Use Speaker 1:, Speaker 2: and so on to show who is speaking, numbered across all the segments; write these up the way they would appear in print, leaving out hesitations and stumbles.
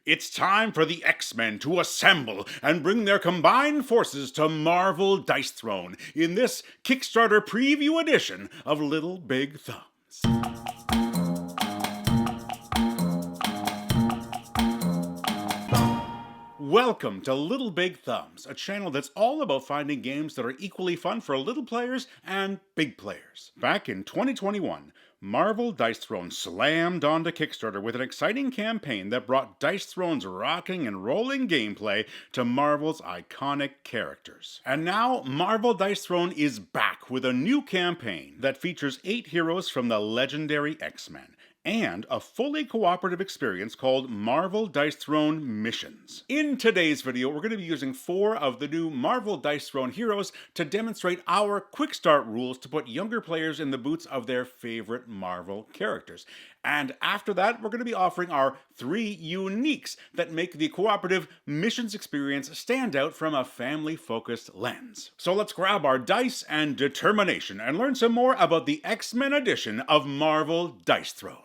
Speaker 1: It's time for the X-Men to assemble and bring their combined forces to Marvel Dice Throne in this Kickstarter preview edition of Little Big Thumbs. Welcome to Little Big Thumbs, a channel that's all about finding games that are equally fun for little players and big players. Back in 2021, Marvel Dice Throne slammed onto Kickstarter with an exciting campaign that brought Dice Throne's rocking and rolling gameplay to Marvel's iconic characters. And now, Marvel Dice Throne is back with a new campaign that features 8 heroes from the legendary X-Men, and a fully cooperative experience called Marvel Dice Throne Missions. In today's video, we're going to be using 4 of the new Marvel Dice Throne heroes to demonstrate our quick start rules to put younger players in the boots of their favorite Marvel characters. And after that, we're going to be offering our 3 uniques that make the cooperative missions experience stand out from a family-focused lens. So let's grab our dice and determination and learn some more about the X-Men edition of Marvel Dice Throne.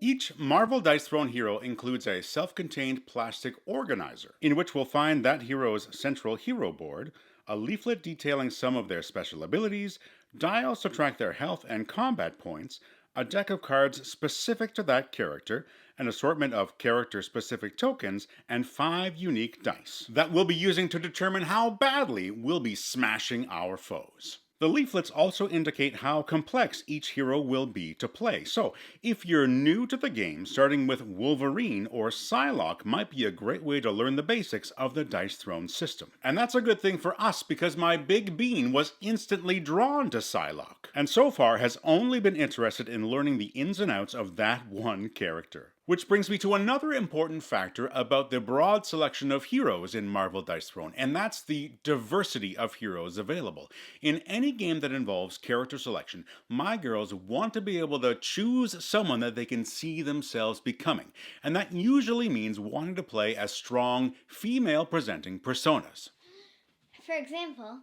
Speaker 1: Each Marvel Dice Throne hero includes a self-contained plastic organizer, in which we'll find that hero's central hero board, a leaflet detailing some of their special abilities, dials to track their health and combat points, a deck of cards specific to that character, an assortment of character-specific tokens, and 5 unique dice that we'll be using to determine how badly we'll be smashing our foes. The leaflets also indicate how complex each hero will be to play, so if you're new to the game, starting with Wolverine or Psylocke might be a great way to learn the basics of the Dice Throne system. And that's a good thing for us because my big bean was instantly drawn to Psylocke, and so far has only been interested in learning the ins and outs of that one character. Which brings me to another important factor about the broad selection of heroes in Marvel Dice Throne, and that's the diversity of heroes available. In any game that involves character selection, my girls want to be able to choose someone that they can see themselves becoming, and that usually means wanting to play as strong, female-presenting personas.
Speaker 2: For example,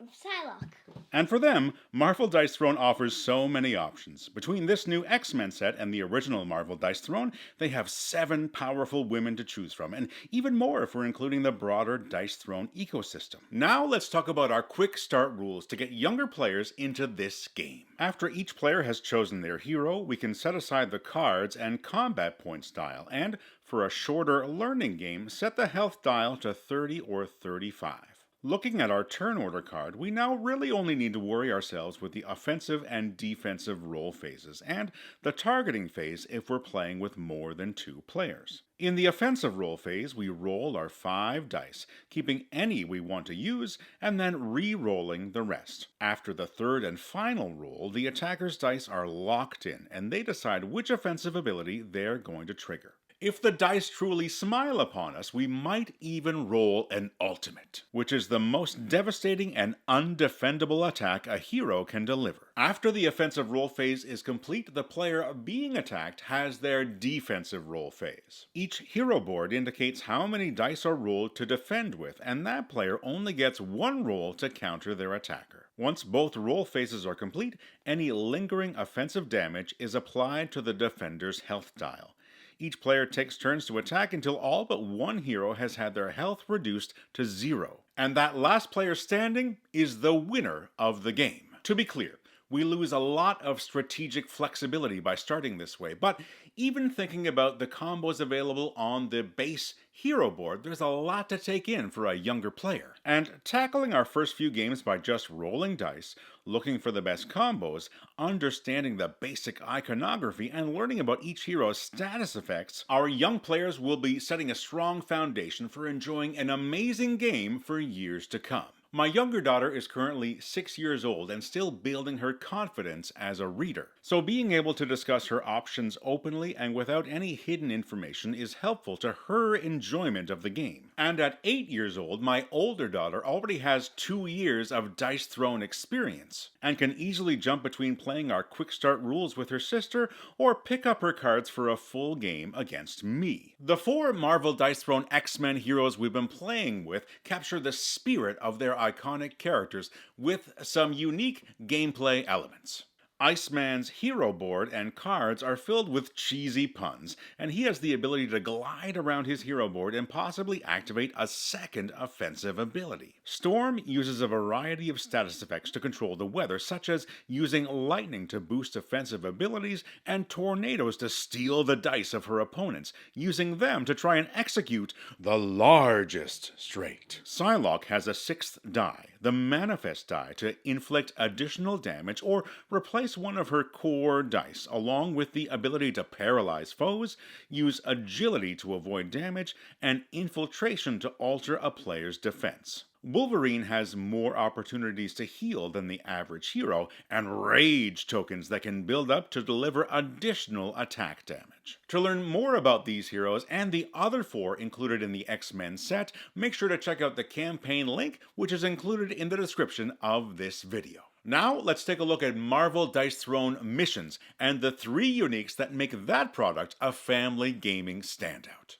Speaker 2: Psylocke.
Speaker 1: And for them, Marvel Dice Throne offers so many options. Between this new X-Men set and the original Marvel Dice Throne, they have 7 powerful women to choose from, and even more if we're including the broader Dice Throne ecosystem. Now let's talk about our quick start rules to get younger players into this game. After each player has chosen their hero, we can set aside the cards and combat points dial, and for a shorter learning game, set the health dial to 30 or 35. Looking at our turn order card, we now really only need to worry ourselves with the offensive and defensive roll phases, and the targeting phase if we're playing with more than 2 players. In the offensive roll phase, we roll our 5 dice, keeping any we want to use, and then re-rolling the rest. After the 3rd and final roll, the attacker's dice are locked in, and they decide which offensive ability they're going to trigger. If the dice truly smile upon us, we might even roll an ultimate, which is the most devastating and undefendable attack a hero can deliver. After the offensive roll phase is complete, the player being attacked has their defensive roll phase. Each hero board indicates how many dice are rolled to defend with, and that player only gets 1 roll to counter their attacker. Once both roll phases are complete, any lingering offensive damage is applied to the defender's health dial. Each player takes turns to attack until all but 1 hero has had their health reduced to 0. And that last player standing is the winner of the game. To be clear, we lose a lot of strategic flexibility by starting this way, but even thinking about the combos available on the base hero board, there's a lot to take in for a younger player. And tackling our first few games by just rolling dice, looking for the best combos, understanding the basic iconography, and learning about each hero's status effects, our young players will be setting a strong foundation for enjoying an amazing game for years to come. My younger daughter is currently 6 years old and still building her confidence as a reader. So being able to discuss her options openly and without any hidden information is helpful to her enjoyment of the game. And at 8 years old, my older daughter already has 2 years of Dice Throne experience and can easily jump between playing our quick start rules with her sister or pick up her cards for a full game against me. The 4 Marvel Dice Throne X-Men heroes we've been playing with capture the spirit of their iconic characters with some unique gameplay elements. Iceman's hero board and cards are filled with cheesy puns, and he has the ability to glide around his hero board and possibly activate a second offensive ability. Storm uses a variety of status effects to control the weather, such as using lightning to boost offensive abilities and tornadoes to steal the dice of her opponents, using them to try and execute the largest straight. Psylocke has a sixth die, the Manifest die, to inflict additional damage or replace one of her core dice, along with the ability to paralyze foes, use agility to avoid damage, and infiltration to alter a player's defense. Wolverine has more opportunities to heal than the average hero, and rage tokens that can build up to deliver additional attack damage. To learn more about these heroes and the other 4 included in the X-Men set, make sure to check out the campaign link, which is included in the description of this video. Now, let's take a look at Marvel Dice Throne missions and the 3 uniques that make that product a family gaming standout.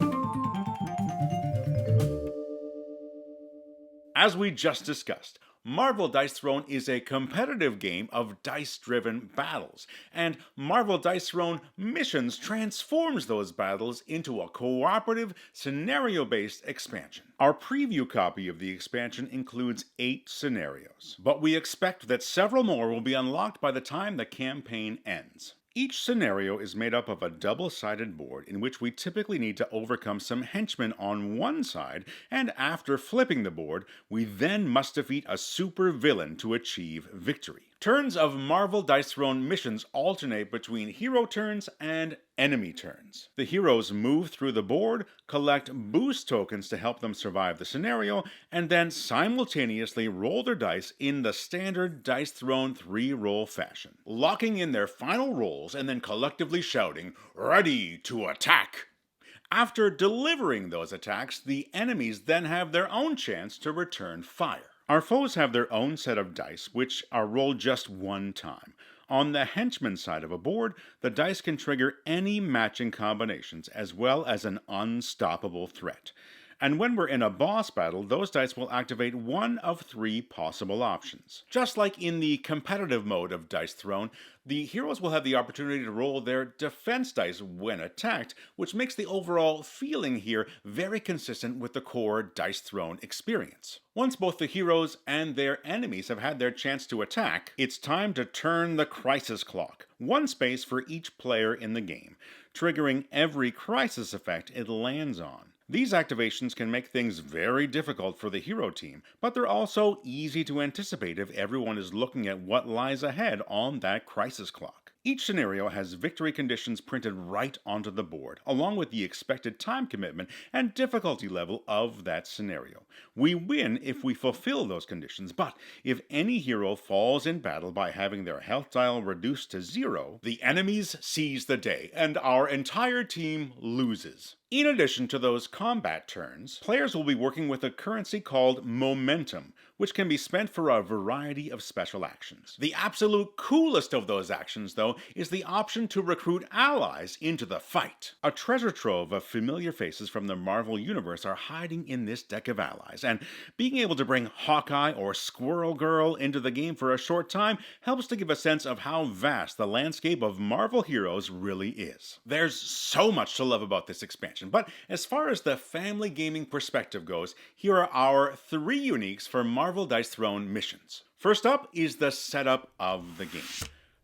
Speaker 1: As we just discussed, Marvel Dice Throne is a competitive game of dice-driven battles, and Marvel Dice Throne Missions transforms those battles into a cooperative, scenario-based expansion. Our preview copy of the expansion includes 8 scenarios, but we expect that several more will be unlocked by the time the campaign ends. Each scenario is made up of a double-sided board in which we typically need to overcome some henchmen on one side, and after flipping the board, we then must defeat a super villain to achieve victory. Turns of Marvel Dice Throne missions alternate between hero turns and enemy turns. The heroes move through the board, collect boost tokens to help them survive the scenario, and then simultaneously roll their dice in the standard Dice Throne 3-roll fashion, locking in their final rolls and then collectively shouting, "Ready to attack!" After delivering those attacks, the enemies then have their own chance to return fire. Our foes have their own set of dice, which are rolled just one time. On the henchman side of a board, the dice can trigger any matching combinations, as well as an unstoppable threat. And when we're in a boss battle, those dice will activate one of 3 possible options. Just like in the competitive mode of Dice Throne, the heroes will have the opportunity to roll their defense dice when attacked, which makes the overall feeling here very consistent with the core Dice Throne experience. Once both the heroes and their enemies have had their chance to attack, it's time to turn the crisis clock, 1 space for each player in the game, triggering every crisis effect it lands on. These activations can make things very difficult for the hero team, but they're also easy to anticipate if everyone is looking at what lies ahead on that crisis clock. Each scenario has victory conditions printed right onto the board, along with the expected time commitment and difficulty level of that scenario. We win if we fulfill those conditions, but if any hero falls in battle by having their health dial reduced to 0, the enemies seize the day, and our entire team loses. In addition to those combat turns, players will be working with a currency called momentum, which can be spent for a variety of special actions. The absolute coolest of those actions, though, is the option to recruit allies into the fight. A treasure trove of familiar faces from the Marvel Universe are hiding in this deck of allies, and being able to bring Hawkeye or Squirrel Girl into the game for a short time helps to give a sense of how vast the landscape of Marvel heroes really is. There's so much to love about this expansion, but as far as the family gaming perspective goes, here are our 3 uniques for Marvel Dice Throne missions. First up is the setup of the game.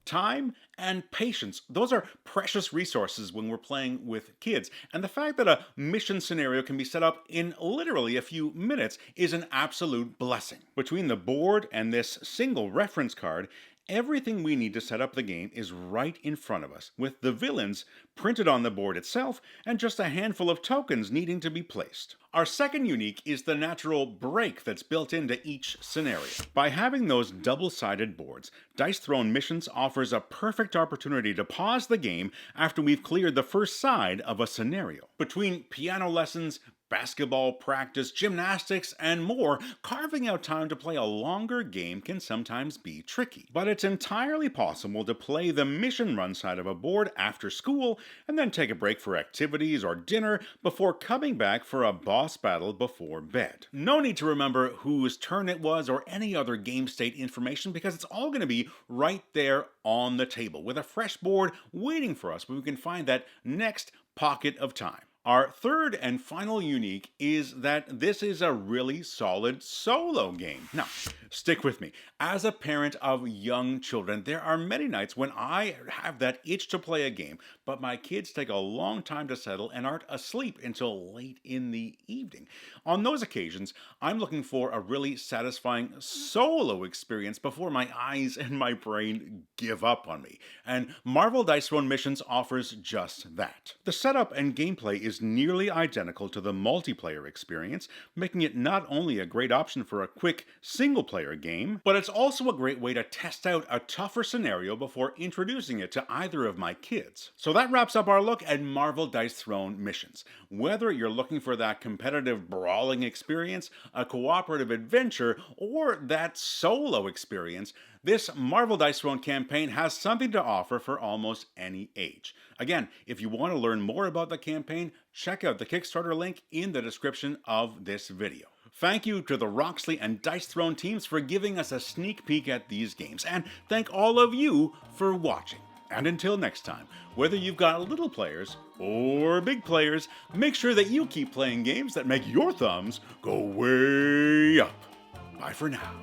Speaker 1: Time and patience, those are precious resources when we're playing with kids, and the fact that a mission scenario can be set up in literally a few minutes is an absolute blessing. Between the board and this single reference card, everything we need to set up the game is right in front of us, with the villains printed on the board itself and just a handful of tokens needing to be placed. Our second unique is the natural break that's built into each scenario. By having those double-sided boards, Dice Throne Missions offers a perfect opportunity to pause the game after we've cleared the first side of a scenario. Between piano lessons, basketball practice, gymnastics, and more, carving out time to play a longer game can sometimes be tricky. But it's entirely possible to play the mission run side of a board after school and then take a break for activities or dinner before coming back for a boss battle before bed. No need to remember whose turn it was or any other game state information because it's all going to be right there on the table with a fresh board waiting for us where we can find that next pocket of time. Our third and final unique is that this is a really solid solo game. Now, stick with me. As a parent of young children, there are many nights when I have that itch to play a game, but my kids take a long time to settle and aren't asleep until late in the evening. On those occasions, I'm looking for a really satisfying solo experience before my eyes and my brain give up on me. And Marvel Dice Throne Missions offers just that. The setup and gameplay is nearly identical to the multiplayer experience, making it not only a great option for a quick single-player game, but it's also a great way to test out a tougher scenario before introducing it to either of my kids. So that wraps up our look at Marvel Dice Throne Missions. Whether you're looking for that competitive brawling experience, a cooperative adventure, or that solo experience, this Marvel Dice Throne campaign has something to offer for almost any age. Again, if you want to learn more about the campaign, check out the Kickstarter link in the description of this video. Thank you to the Roxley and Dice Throne teams for giving us a sneak peek at these games, and thank all of you for watching. And until next time, whether you've got little players or big players, make sure that you keep playing games that make your thumbs go way up. Bye for now.